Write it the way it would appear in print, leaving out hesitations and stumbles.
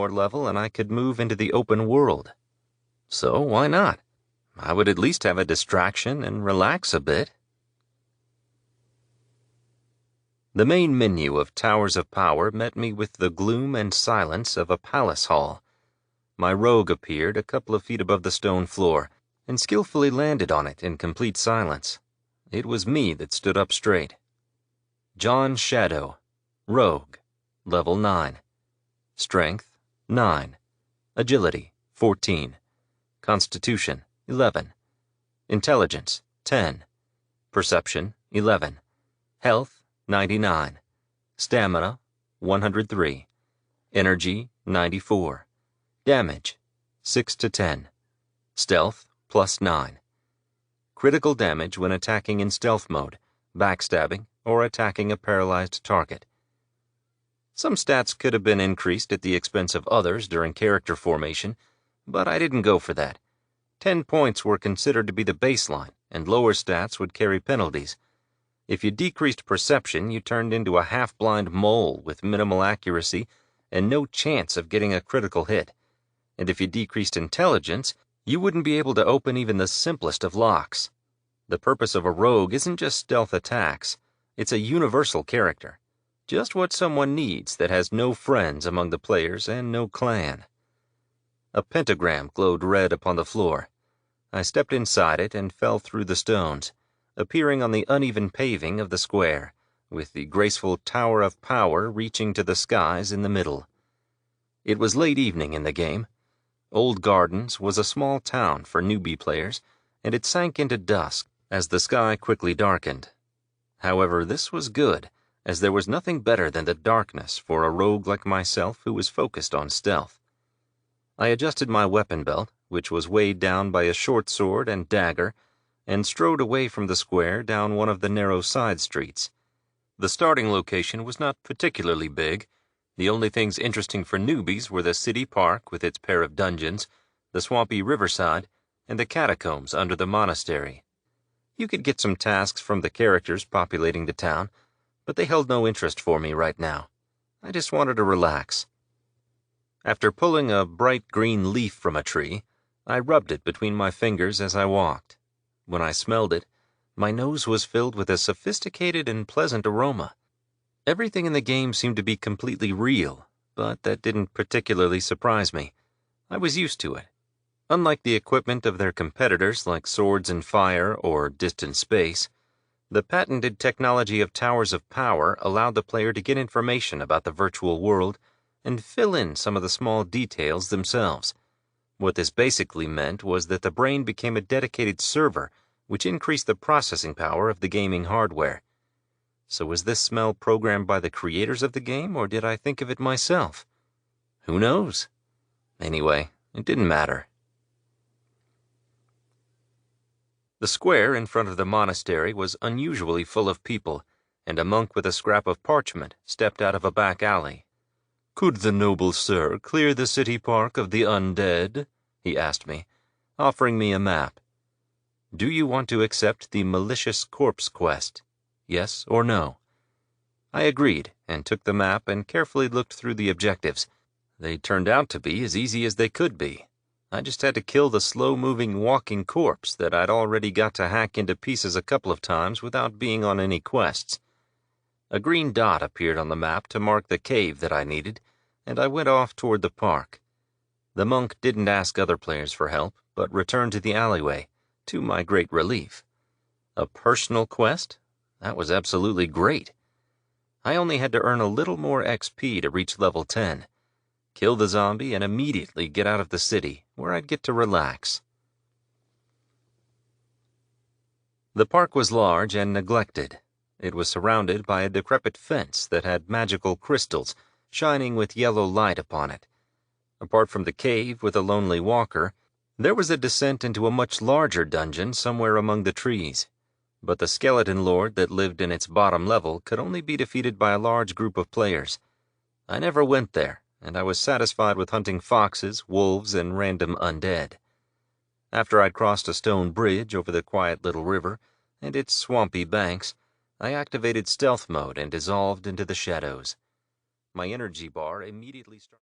more level and I could move into the open world. So why not? I would at least have a distraction and relax a bit. The main menu of Towers of Power met me with the gloom and silence of a palace hall. My rogue appeared a couple of feet above the stone floor and skillfully landed on it in complete silence. It was me that stood up straight. John Shadow, Rogue, Level 9. Strength, 9. Agility, 14. Constitution, 11. Intelligence, 10. Perception, 11. Health, 99. Stamina, 103. Energy, 94. Damage, 6 to 10. Stealth, plus 9. Critical damage when attacking in stealth mode, backstabbing, or attacking a paralyzed target. Some stats could have been increased at the expense of others during character formation, but I didn't go for that. 10 points were considered to be the baseline, and lower stats would carry penalties. If you decreased perception, you turned into a half-blind mole with minimal accuracy and no chance of getting a critical hit. And if you decreased intelligence, you wouldn't be able to open even the simplest of locks. The purpose of a rogue isn't just stealth attacks, it's a universal character. Just what someone needs that has no friends among the players and no clan. A pentagram glowed red upon the floor. I stepped inside it and fell through the stones, appearing on the uneven paving of the square, with the graceful Tower of Power reaching to the skies in the middle. It was late evening in the game. Old Gardens was a small town for newbie players, and it sank into dusk as the sky quickly darkened. However, this was good, as there was nothing better than the darkness for a rogue like myself who was focused on stealth. I adjusted my weapon belt, which was weighed down by a short sword and dagger, and strode away from the square down one of the narrow side streets. The starting location was not particularly big. The only things interesting for newbies were the city park with its pair of dungeons, the swampy riverside, and the catacombs under the monastery. You could get some tasks from the characters populating the town, but they held no interest for me right now. I just wanted to relax. After pulling a bright green leaf from a tree, I rubbed it between my fingers as I walked. When I smelled it, my nose was filled with a sophisticated and pleasant aroma. Everything in the game seemed to be completely real, but that didn't particularly surprise me. I was used to it. Unlike the equipment of their competitors like swords and fire or distant space, the patented technology of Towers of Power allowed the player to get information about the virtual world and fill in some of the small details themselves. What this basically meant was that the brain became a dedicated server, which increased the processing power of the gaming hardware. So was this smell programmed by the creators of the game, or did I think of it myself? Who knows? Anyway, it didn't matter. The square in front of the monastery was unusually full of people, and a monk with a scrap of parchment stepped out of a back alley. "Could the noble sir clear the city park of the undead?" he asked me, offering me a map. "Do you want to accept the malicious corpse quest? Yes or no?" I agreed and took the map and carefully looked through the objectives. They turned out to be as easy as they could be. I just had to kill the slow-moving walking corpse that I'd already got to hack into pieces a couple of times without being on any quests. A green dot appeared on the map to mark the cave that I needed, and I went off toward the park. The monk didn't ask other players for help, but returned to the alleyway, to my great relief. A personal quest? That was absolutely great. I only had to earn a little more XP to reach level 10. Kill the zombie and immediately get out of the city, where I'd get to relax. The park was large and neglected. It was surrounded by a decrepit fence that had magical crystals shining with yellow light upon it. Apart from the cave with a lonely walker, there was a descent into a much larger dungeon somewhere among the trees. But the skeleton lord that lived in its bottom level could only be defeated by a large group of players. I never went there, and I was satisfied with hunting foxes, wolves, and random undead. After I'd crossed a stone bridge over the quiet little river and its swampy banks, I activated stealth mode and dissolved into the shadows. My energy bar immediately started